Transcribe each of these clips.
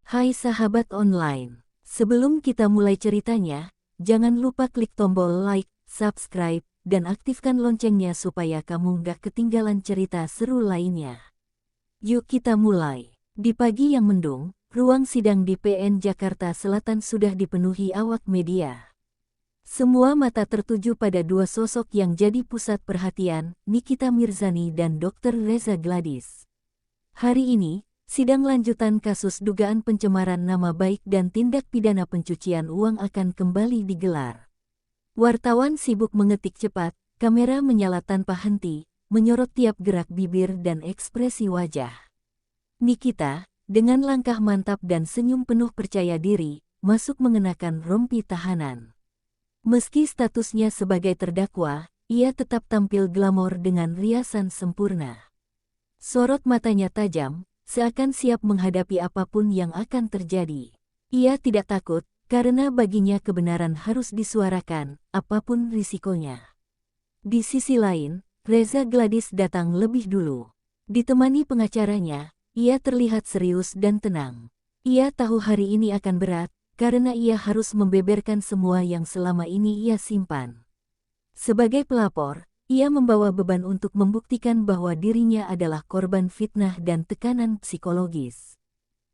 Hai sahabat online, sebelum kita mulai ceritanya, jangan lupa klik tombol like, subscribe, dan aktifkan loncengnya supaya kamu gak ketinggalan cerita seru lainnya. Yuk kita mulai. Di pagi yang mendung, ruang sidang di PN Jakarta Selatan sudah dipenuhi awak media. Semua mata tertuju pada dua sosok yang jadi pusat perhatian, Nikita Mirzani dan Dr. Reza Gladys. Hari ini, sidang lanjutan kasus dugaan pencemaran nama baik dan tindak pidana pencucian uang akan kembali digelar. Wartawan sibuk mengetik cepat, kamera menyala tanpa henti, menyorot tiap gerak bibir dan ekspresi wajah. Nikita, dengan langkah mantap dan senyum penuh percaya diri, masuk mengenakan rompi tahanan. Meski statusnya sebagai terdakwa, ia tetap tampil glamor dengan riasan sempurna. Sorot matanya tajam, seakan siap menghadapi apapun yang akan terjadi. Ia tidak takut, karena baginya kebenaran harus disuarakan, apapun risikonya. Di sisi lain, Reza Gladys datang lebih dulu. Ditemani pengacaranya, ia terlihat serius dan tenang. Ia tahu hari ini akan berat, karena ia harus membeberkan semua yang selama ini ia simpan. Sebagai pelapor, ia membawa beban untuk membuktikan bahwa dirinya adalah korban fitnah dan tekanan psikologis.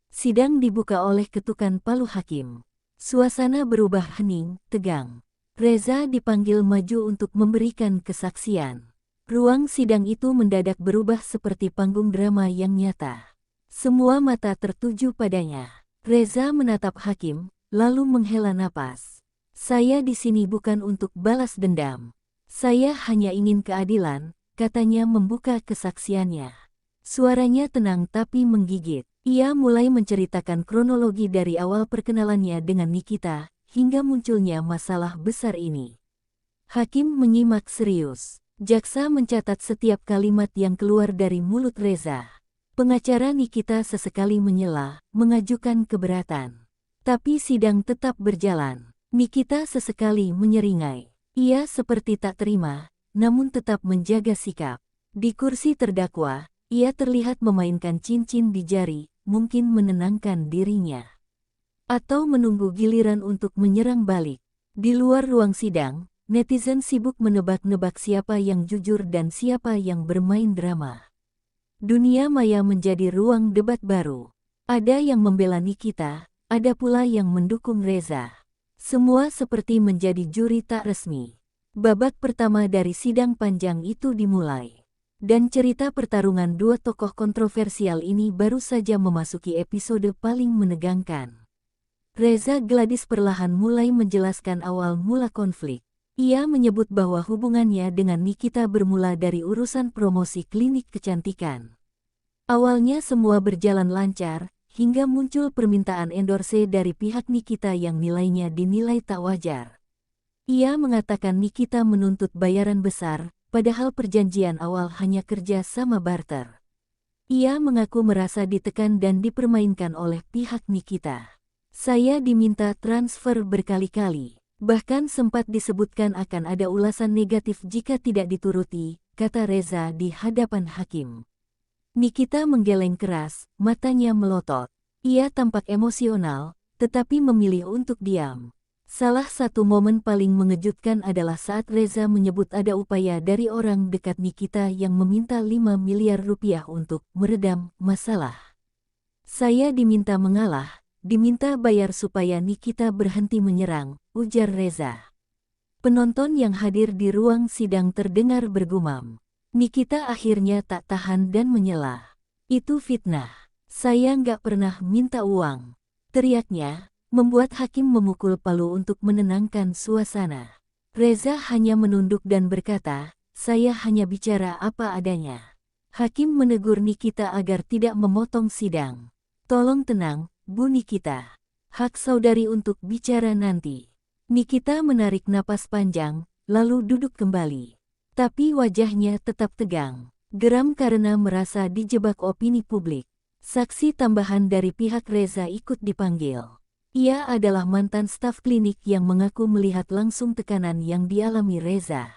Sidang dibuka oleh ketukan palu hakim. Suasana berubah hening, tegang. Reza dipanggil maju untuk memberikan kesaksian. Ruang sidang itu mendadak berubah seperti panggung drama yang nyata. Semua mata tertuju padanya. Reza menatap hakim, lalu menghela napas. Saya di sini bukan untuk balas dendam. Saya hanya ingin keadilan, katanya membuka kesaksiannya. Suaranya tenang tapi menggigit. Ia mulai menceritakan kronologi dari awal perkenalannya dengan Nikita, hingga munculnya masalah besar ini. Hakim menyimak serius. Jaksa mencatat setiap kalimat yang keluar dari mulut Reza. Pengacara Nikita sesekali menyela, mengajukan keberatan. Tapi sidang tetap berjalan. Nikita sesekali menyeringai. Ia seperti tak terima, namun tetap menjaga sikap. Di kursi terdakwa, ia terlihat memainkan cincin di jari, mungkin menenangkan dirinya. Atau menunggu giliran untuk menyerang balik. Di luar ruang sidang, netizen sibuk menebak-nebak siapa yang jujur dan siapa yang bermain drama. Dunia maya menjadi ruang debat baru. Ada yang membela Nikita, ada pula yang mendukung Reza. Semua seperti menjadi juri tak resmi. Babak pertama dari sidang panjang itu dimulai. Dan cerita pertarungan dua tokoh kontroversial ini baru saja memasuki episode paling menegangkan. Reza Gladys perlahan mulai menjelaskan awal mula konflik. Ia menyebut bahwa hubungannya dengan Nikita bermula dari urusan promosi klinik kecantikan. Awalnya semua berjalan lancar, hingga muncul permintaan endorse dari pihak Nikita yang nilainya dinilai tak wajar. Ia mengatakan Nikita menuntut bayaran besar, padahal perjanjian awal hanya kerja sama barter. Ia mengaku merasa ditekan dan dipermainkan oleh pihak Nikita. Saya diminta transfer berkali-kali. Bahkan sempat disebutkan akan ada ulasan negatif jika tidak dituruti, kata Reza di hadapan hakim. Nikita menggeleng keras, matanya melotot. Ia tampak emosional, tetapi memilih untuk diam. Salah satu momen paling mengejutkan adalah saat Reza menyebut ada upaya dari orang dekat Nikita yang meminta 5 miliar rupiah untuk meredam masalah. Saya diminta mengalah, diminta bayar supaya Nikita berhenti menyerang, ujar Reza. Penonton yang hadir di ruang sidang terdengar bergumam. Nikita akhirnya tak tahan dan menyela. Itu fitnah. Saya nggak pernah minta uang. Teriaknya, membuat hakim memukul palu untuk menenangkan suasana. Reza hanya menunduk dan berkata, saya hanya bicara apa adanya. Hakim menegur Nikita agar tidak memotong sidang. Tolong tenang, Bu Nikita. Hak saudari untuk bicara nanti. Nikita menarik napas panjang, lalu duduk kembali. Tapi wajahnya tetap tegang. Geram karena merasa dijebak opini publik. Saksi tambahan dari pihak Reza ikut dipanggil. Ia adalah mantan staf klinik yang mengaku melihat langsung tekanan yang dialami Reza.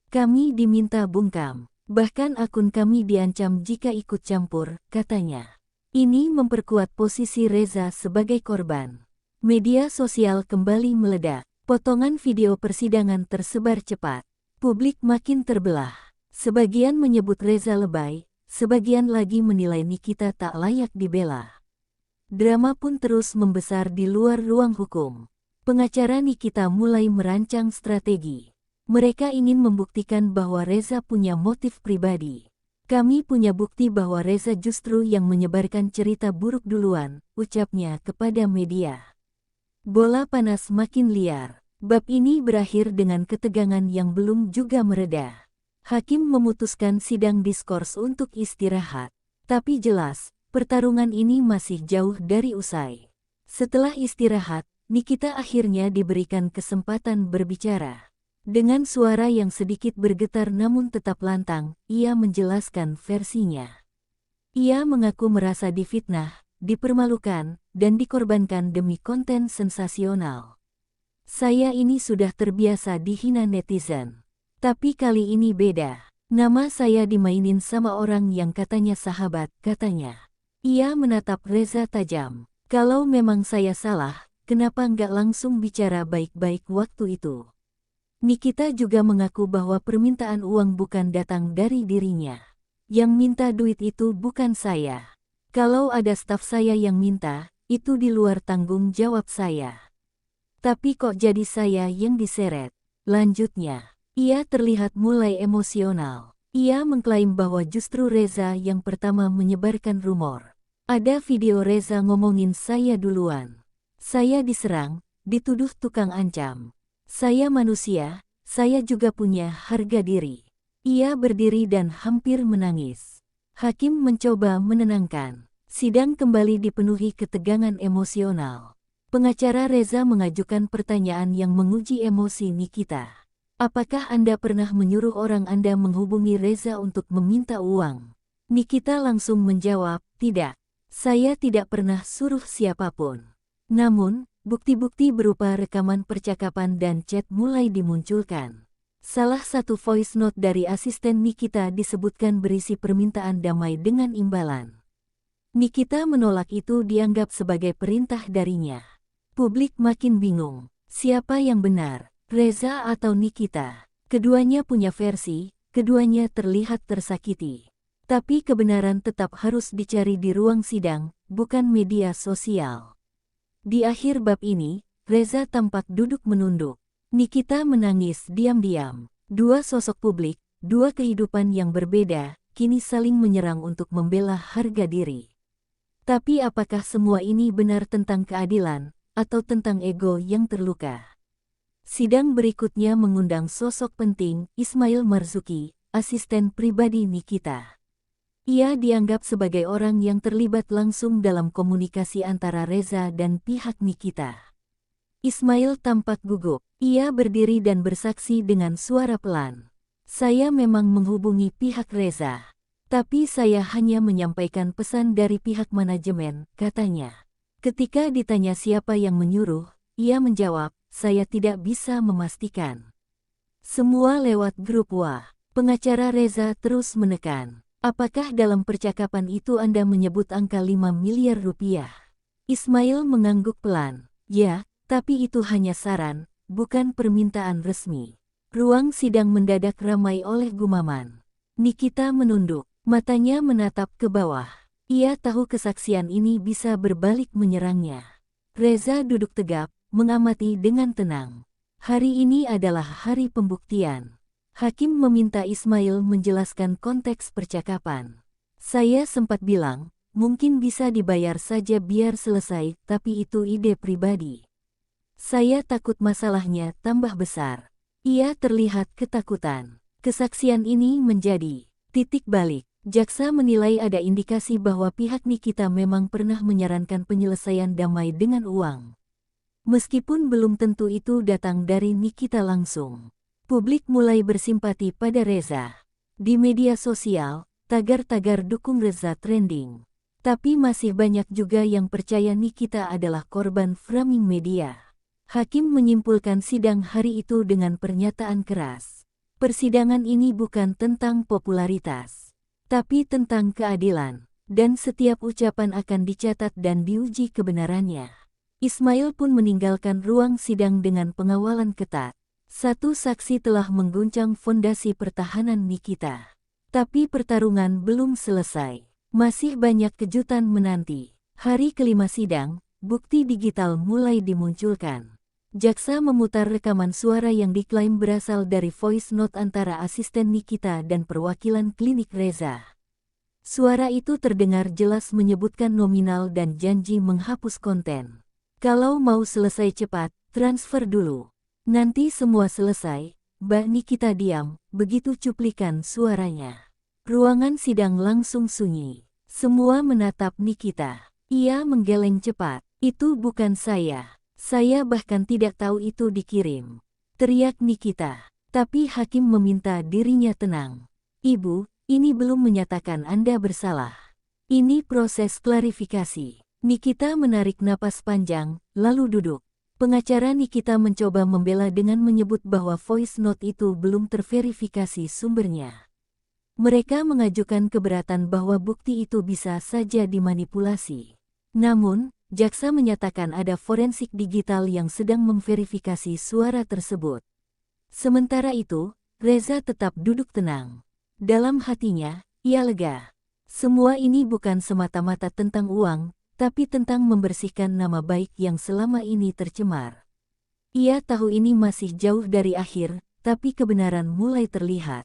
Kami diminta bungkam. Bahkan akun kami diancam jika ikut campur, katanya. Ini memperkuat posisi Reza sebagai korban. Media sosial kembali meledak. Potongan video persidangan tersebar cepat. Publik makin terbelah. Sebagian menyebut Reza lebay, sebagian lagi menilai Nikita tak layak dibela. Drama pun terus membesar di luar ruang hukum. Pengacara Nikita mulai merancang strategi. Mereka ingin membuktikan bahwa Reza punya motif pribadi. Kami punya bukti bahwa Reza justru yang menyebarkan cerita buruk duluan, ucapnya kepada media. Bola panas makin liar. Bab ini berakhir dengan ketegangan yang belum juga mereda. Hakim memutuskan sidang diskors untuk istirahat. Tapi jelas, pertarungan ini masih jauh dari usai. Setelah istirahat, Nikita akhirnya diberikan kesempatan berbicara. Dengan suara yang sedikit bergetar namun tetap lantang, ia menjelaskan versinya. Ia mengaku merasa difitnah, dipermalukan, dan dikorbankan demi konten sensasional. Saya ini sudah terbiasa dihina netizen. Tapi kali ini beda. Nama saya dimainin sama orang yang katanya sahabat, katanya. Ia menatap Reza tajam. Kalau memang saya salah, kenapa nggak langsung bicara baik-baik waktu itu? Nikita juga mengaku bahwa permintaan uang bukan datang dari dirinya. Yang minta duit itu bukan saya. Kalau ada staf saya yang minta, itu di luar tanggung jawab saya. Tapi kok jadi saya yang diseret? Lanjutnya, ia terlihat mulai emosional. Ia mengklaim bahwa justru Reza yang pertama menyebarkan rumor. Ada video Reza ngomongin saya duluan. Saya diserang, dituduh tukang ancam. Saya manusia, saya juga punya harga diri. Ia berdiri dan hampir menangis. Hakim mencoba menenangkan. Sidang kembali dipenuhi ketegangan emosional. Pengacara Reza mengajukan pertanyaan yang menguji emosi Nikita. Apakah Anda pernah menyuruh orang Anda menghubungi Reza untuk meminta uang? Nikita langsung menjawab, tidak. Saya tidak pernah suruh siapapun. Namun, bukti-bukti berupa rekaman percakapan dan chat mulai dimunculkan. Salah satu voice note dari asisten Nikita disebutkan berisi permintaan damai dengan imbalan. Nikita menolak itu dianggap sebagai perintah darinya. Publik makin bingung. Siapa yang benar, Reza atau Nikita? Keduanya punya versi, keduanya terlihat tersakiti. Tapi kebenaran tetap harus dicari di ruang sidang, bukan media sosial. Di akhir bab ini, Reza tampak duduk menunduk. Nikita menangis diam-diam. Dua sosok publik, dua kehidupan yang berbeda, kini saling menyerang untuk membela harga diri. Tapi apakah semua ini benar tentang keadilan, atau tentang ego yang terluka? Sidang berikutnya mengundang sosok penting, Ismail Marzuki, asisten pribadi Nikita. Ia dianggap sebagai orang yang terlibat langsung dalam komunikasi antara Reza dan pihak Nikita. Ismail tampak gugup. Ia berdiri dan bersaksi dengan suara pelan. Saya memang menghubungi pihak Reza. Tapi saya hanya menyampaikan pesan dari pihak manajemen, katanya. Ketika ditanya siapa yang menyuruh, ia menjawab, saya tidak bisa memastikan. Semua lewat grup WA. Pengacara Reza terus menekan. Apakah dalam percakapan itu Anda menyebut angka 5 miliar rupiah? Ismail mengangguk pelan. Ya, tapi itu hanya saran, bukan permintaan resmi. Ruang sidang mendadak ramai oleh gumaman. Nikita menunduk. Matanya menatap ke bawah. Ia tahu kesaksian ini bisa berbalik menyerangnya. Reza duduk tegap, mengamati dengan tenang. Hari ini adalah hari pembuktian. Hakim meminta Ismail menjelaskan konteks percakapan. Saya sempat bilang, mungkin bisa dibayar saja biar selesai, tapi itu ide pribadi. Saya takut masalahnya tambah besar. Ia terlihat ketakutan. Kesaksian ini menjadi titik balik. Jaksa menilai ada indikasi bahwa pihak Nikita memang pernah menyarankan penyelesaian damai dengan uang. Meskipun belum tentu itu datang dari Nikita langsung. Publik mulai bersimpati pada Reza. Di media sosial, tagar-tagar dukung Reza trending. Tapi masih banyak juga yang percaya Nikita adalah korban framing media. Hakim menyimpulkan sidang hari itu dengan pernyataan keras. Persidangan ini bukan tentang popularitas, tapi tentang keadilan. dan setiap ucapan akan dicatat dan diuji kebenarannya. Ismail pun meninggalkan ruang sidang dengan pengawalan ketat. Satu saksi telah mengguncang fondasi pertahanan Nikita. Tapi pertarungan belum selesai. Masih banyak kejutan menanti. Hari kelima sidang, bukti digital mulai dimunculkan. Jaksa memutar rekaman suara yang diklaim berasal dari voice note antara asisten Nikita dan perwakilan klinik Reza. Suara itu terdengar jelas menyebutkan nominal dan janji menghapus konten. Kalau mau selesai cepat, transfer dulu. Nanti semua selesai, Mbak Nikita diam, begitu cuplikan suaranya. Ruangan sidang langsung sunyi. Semua menatap Nikita. Ia menggeleng cepat. Itu bukan saya. Saya bahkan tidak tahu itu dikirim. Teriak Nikita. Tapi hakim meminta dirinya tenang. Ibu, ini belum menyatakan Anda bersalah. Ini proses klarifikasi. Nikita menarik napas panjang, lalu duduk. Pengacara Nikita mencoba membela dengan menyebut bahwa voice note itu belum terverifikasi sumbernya. Mereka mengajukan keberatan bahwa bukti itu bisa saja dimanipulasi. Namun, jaksa menyatakan ada forensik digital yang sedang memverifikasi suara tersebut. Sementara itu, Reza tetap duduk tenang. Dalam hatinya, ia lega. Semua ini bukan semata-mata tentang uang, tapi tentang membersihkan nama baik yang selama ini tercemar. Ia tahu ini masih jauh dari akhir, tapi kebenaran mulai terlihat.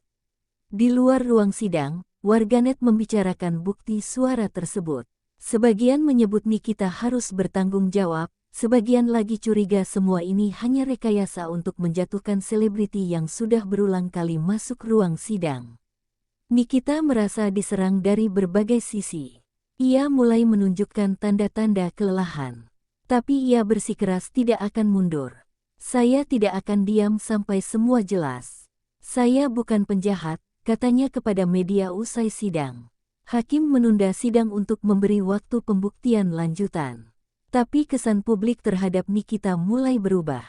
Di luar ruang sidang, warganet membicarakan bukti suara tersebut. Sebagian menyebut Nikita harus bertanggung jawab, sebagian lagi curiga semua ini hanya rekayasa untuk menjatuhkan selebriti yang sudah berulang kali masuk ruang sidang. Nikita merasa diserang dari berbagai sisi. Ia mulai menunjukkan tanda-tanda kelelahan. Tapi ia bersikeras tidak akan mundur. Saya tidak akan diam sampai semua jelas. Saya bukan penjahat, katanya kepada media usai sidang. Hakim menunda sidang untuk memberi waktu pembuktian lanjutan. Tapi kesan publik terhadap Nikita mulai berubah.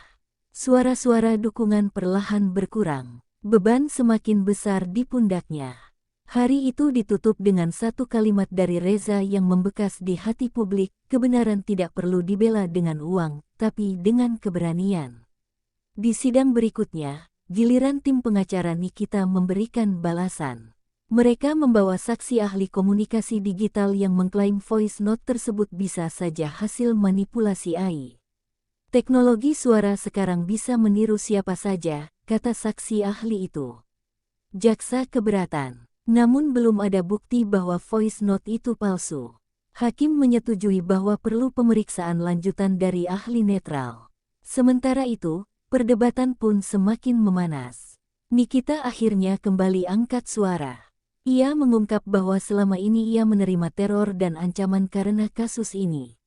Suara-suara dukungan perlahan berkurang. Beban semakin besar di pundaknya. Hari itu ditutup dengan satu kalimat dari Reza yang membekas di hati publik, kebenaran tidak perlu dibela dengan uang, tapi dengan keberanian. Di sidang berikutnya, giliran tim pengacara Nikita memberikan balasan. Mereka membawa saksi ahli komunikasi digital yang mengklaim voice note tersebut bisa saja hasil manipulasi AI. Teknologi suara sekarang bisa meniru siapa saja, kata saksi ahli itu. Jaksa keberatan. Namun belum ada bukti bahwa voice note itu palsu. Hakim menyetujui bahwa perlu pemeriksaan lanjutan dari ahli netral. Sementara itu, perdebatan pun semakin memanas. Nikita akhirnya kembali angkat suara. Ia mengungkap bahwa selama ini ia menerima teror dan ancaman karena kasus ini.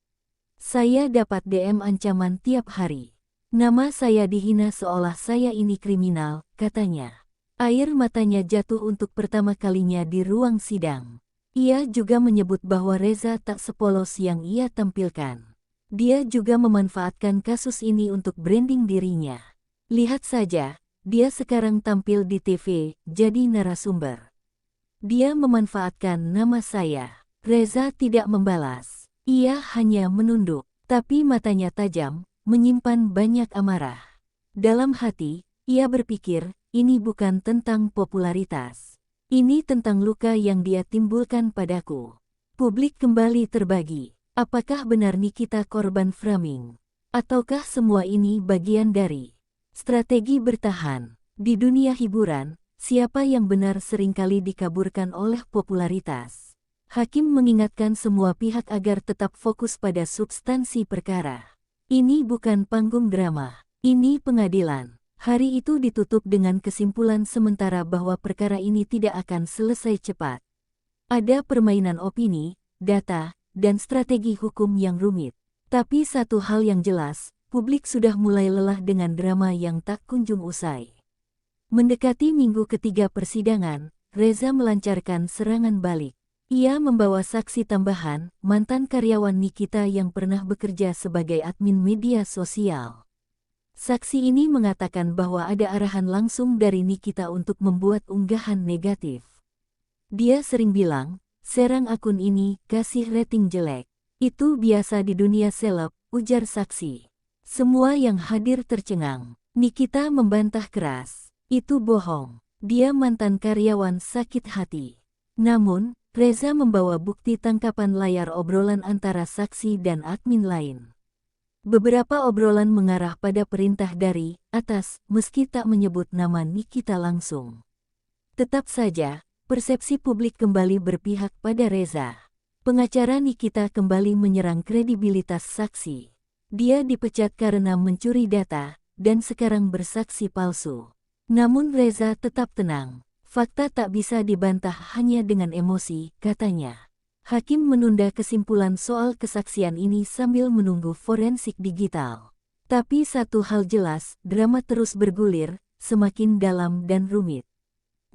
Saya dapat DM ancaman tiap hari. Nama saya dihina seolah saya ini kriminal, katanya. Air matanya jatuh untuk pertama kalinya di ruang sidang. Ia juga menyebut bahwa Reza tak sepolos yang ia tampilkan. Dia juga memanfaatkan kasus ini untuk branding dirinya. Lihat saja, dia sekarang tampil di TV, jadi narasumber. Dia memanfaatkan nama saya. Reza tidak membalas. Ia hanya menunduk, tapi matanya tajam, menyimpan banyak amarah. Dalam hati, ia berpikir, ini bukan tentang popularitas. Ini tentang luka yang dia timbulkan padaku. Publik kembali terbagi. Apakah benar Nikita korban framing? Ataukah semua ini bagian dari strategi bertahan? Di dunia hiburan, siapa yang benar seringkali dikaburkan oleh popularitas. Hakim mengingatkan semua pihak agar tetap fokus pada substansi perkara. Ini bukan panggung drama. Ini pengadilan. Hari itu ditutup dengan kesimpulan sementara bahwa perkara ini tidak akan selesai cepat. Ada permainan opini, data, dan strategi hukum yang rumit. Tapi satu hal yang jelas, publik sudah mulai lelah dengan drama yang tak kunjung usai. Mendekati minggu ketiga persidangan, Reza melancarkan serangan balik. Ia membawa saksi tambahan, mantan karyawan Nikita yang pernah bekerja sebagai admin media sosial. Saksi ini mengatakan bahwa ada arahan langsung dari Nikita untuk membuat unggahan negatif. Dia sering bilang, serang akun ini, kasih rating jelek. Itu biasa di dunia seleb, ujar saksi. Semua yang hadir tercengang. Nikita membantah keras. Itu bohong. Dia mantan karyawan sakit hati. Namun, Reza membawa bukti tangkapan layar obrolan antara saksi dan admin lain. Beberapa obrolan mengarah pada perintah dari atas, meski tak menyebut nama Nikita langsung. Tetap saja, persepsi publik kembali berpihak pada Reza. Pengacara Nikita kembali menyerang kredibilitas saksi. Dia dipecat karena mencuri data, dan sekarang bersaksi palsu. Namun Reza tetap tenang. Fakta tak bisa dibantah hanya dengan emosi, katanya. Hakim menunda kesimpulan soal kesaksian ini sambil menunggu forensik digital. Tapi satu hal jelas, drama terus bergulir, semakin dalam dan rumit.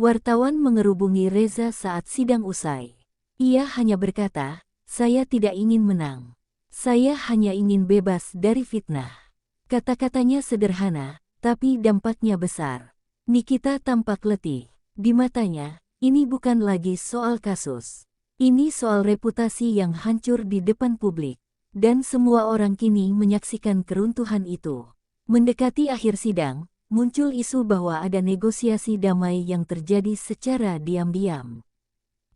Wartawan mengerubungi Reza saat sidang usai. Ia hanya berkata, "Saya tidak ingin menang. Saya hanya ingin bebas dari fitnah." Kata-katanya sederhana, tapi dampaknya besar. Nikita tampak letih. Di matanya, ini bukan lagi soal kasus. Ini soal reputasi yang hancur di depan publik. Dan semua orang kini menyaksikan keruntuhan itu. Mendekati akhir sidang, muncul isu bahwa ada negosiasi damai yang terjadi secara diam-diam.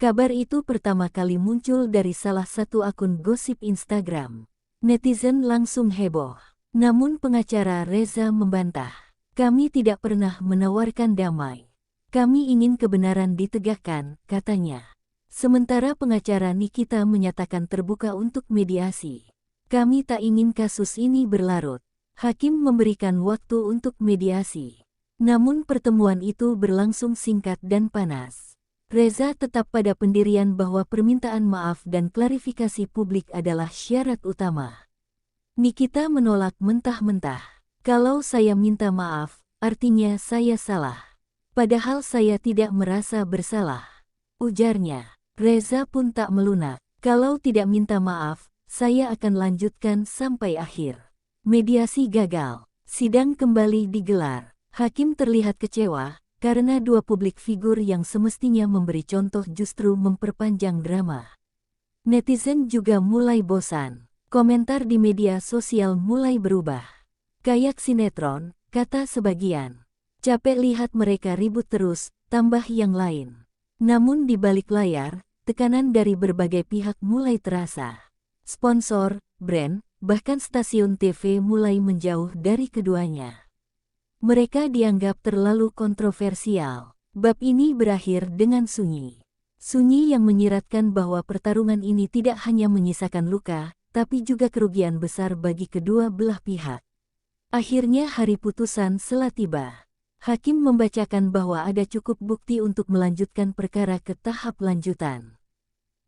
Kabar itu pertama kali muncul dari salah satu akun gosip Instagram. Netizen langsung heboh. Namun pengacara Reza membantah. "Kami tidak pernah menawarkan damai. Kami ingin kebenaran ditegakkan," katanya. Sementara pengacara Nikita menyatakan terbuka untuk mediasi. "Kami tak ingin kasus ini berlarut." Hakim memberikan waktu untuk mediasi. Namun pertemuan itu berlangsung singkat dan panas. Reza tetap pada pendirian bahwa permintaan maaf dan klarifikasi publik adalah syarat utama. Nikita menolak mentah-mentah. "Kalau saya minta maaf, artinya saya salah. Padahal saya tidak merasa bersalah," ujarnya. Reza pun tak melunak. "Kalau tidak minta maaf, saya akan lanjutkan sampai akhir." Mediasi gagal. Sidang kembali digelar. Hakim terlihat kecewa, karena dua publik figur yang semestinya memberi contoh justru memperpanjang drama. Netizen juga mulai bosan. Komentar di media sosial mulai berubah. "Kayak sinetron," kata sebagian. "Capek lihat mereka ribut terus," tambah yang lain. Namun di balik layar, tekanan dari berbagai pihak mulai terasa. Sponsor, brand, bahkan stasiun TV mulai menjauh dari keduanya. Mereka dianggap terlalu kontroversial. Bab ini berakhir dengan sunyi. Sunyi yang menyiratkan bahwa pertarungan ini tidak hanya menyisakan luka, tapi juga kerugian besar bagi kedua belah pihak. Akhirnya hari putusan telah tiba. Hakim membacakan bahwa ada cukup bukti untuk melanjutkan perkara ke tahap lanjutan.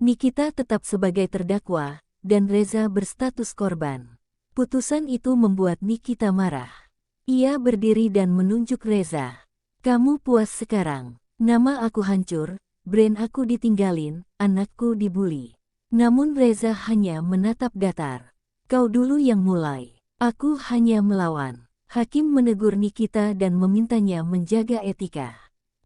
Nikita tetap sebagai terdakwa, dan Reza berstatus korban. Putusan itu membuat Nikita marah. Ia berdiri dan menunjuk Reza. "Kamu puas sekarang? Nama aku hancur, brand aku ditinggalin, anakku dibully." Namun Reza hanya menatap datar. "Kau dulu yang mulai. Aku hanya melawan." Hakim menegur Nikita dan memintanya menjaga etika.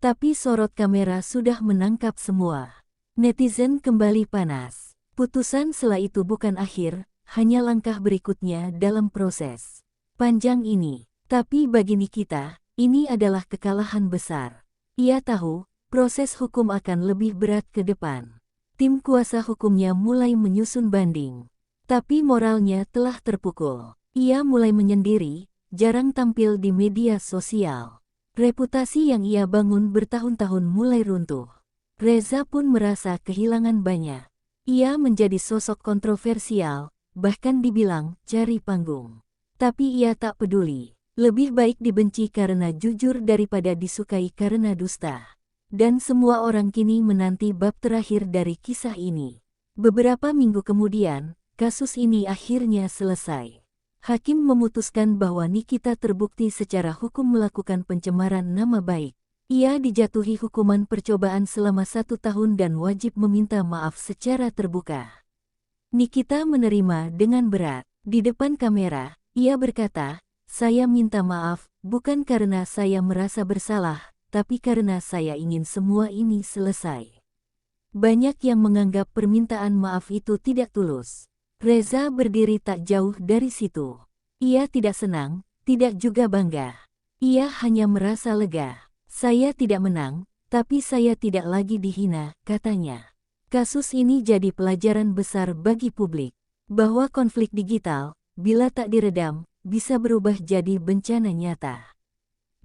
Tapi sorot kamera sudah menangkap semua. Netizen kembali panas. Putusan setelah itu bukan akhir, hanya langkah berikutnya dalam proses panjang ini. Tapi bagi Nikita, ini adalah kekalahan besar. Ia tahu, proses hukum akan lebih berat ke depan. Tim kuasa hukumnya mulai menyusun banding. Tapi moralnya telah terpukul. Ia mulai menyendiri, jarang tampil di media sosial. Reputasi yang ia bangun bertahun-tahun mulai runtuh. Reza pun merasa kehilangan banyak. Ia menjadi sosok kontroversial, bahkan dibilang cari panggung. Tapi ia tak peduli. Lebih baik dibenci karena jujur daripada disukai karena dusta. Dan semua orang kini menanti bab terakhir dari kisah ini. Beberapa minggu kemudian, kasus ini akhirnya selesai. Hakim memutuskan bahwa Nikita terbukti secara hukum melakukan pencemaran nama baik. Ia dijatuhi hukuman percobaan selama 1 tahun dan wajib meminta maaf secara terbuka. Nikita menerima dengan berat. Di depan kamera, ia berkata, "Saya minta maaf, bukan karena saya merasa bersalah, tapi karena saya ingin semua ini selesai." Banyak yang menganggap permintaan maaf itu tidak tulus. Reza berdiri tak jauh dari situ. Ia tidak senang, tidak juga bangga. Ia hanya merasa lega. Saya tidak menang, tapi saya tidak lagi dihina, katanya. Kasus ini jadi pelajaran besar bagi publik, bahwa konflik digital, bila tak diredam, bisa berubah jadi bencana nyata.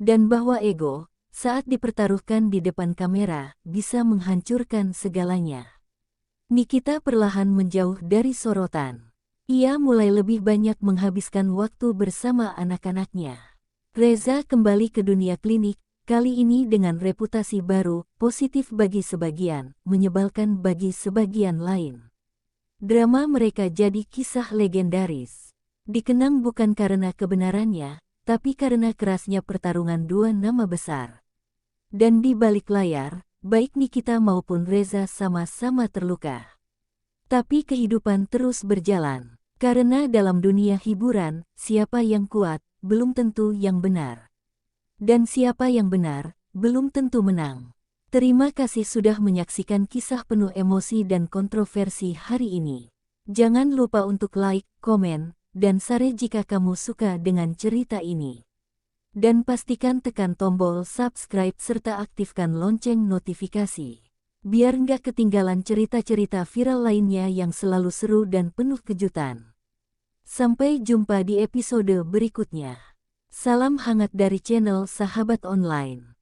Dan bahwa ego, saat dipertaruhkan di depan kamera, bisa menghancurkan segalanya. Nikita perlahan menjauh dari sorotan. Ia mulai lebih banyak menghabiskan waktu bersama anak-anaknya. Reza kembali ke dunia klinik, kali ini dengan reputasi baru, positif bagi sebagian, menyebalkan bagi sebagian lain. Drama mereka jadi kisah legendaris. Dikenang bukan karena kebenarannya, tapi karena kerasnya pertarungan dua nama besar. Dan di balik layar, baik Nikita maupun Reza sama-sama terluka. Tapi kehidupan terus berjalan. Karena dalam dunia hiburan, siapa yang kuat, belum tentu yang benar. Dan siapa yang benar, belum tentu menang. Terima kasih sudah menyaksikan kisah penuh emosi dan kontroversi hari ini. Jangan lupa untuk like, komen, dan share jika kamu suka dengan cerita ini. Dan pastikan tekan tombol subscribe serta aktifkan lonceng notifikasi. Biar nggak ketinggalan cerita-cerita viral lainnya yang selalu seru dan penuh kejutan. Sampai jumpa di episode berikutnya. Salam hangat dari channel Sahabat Online.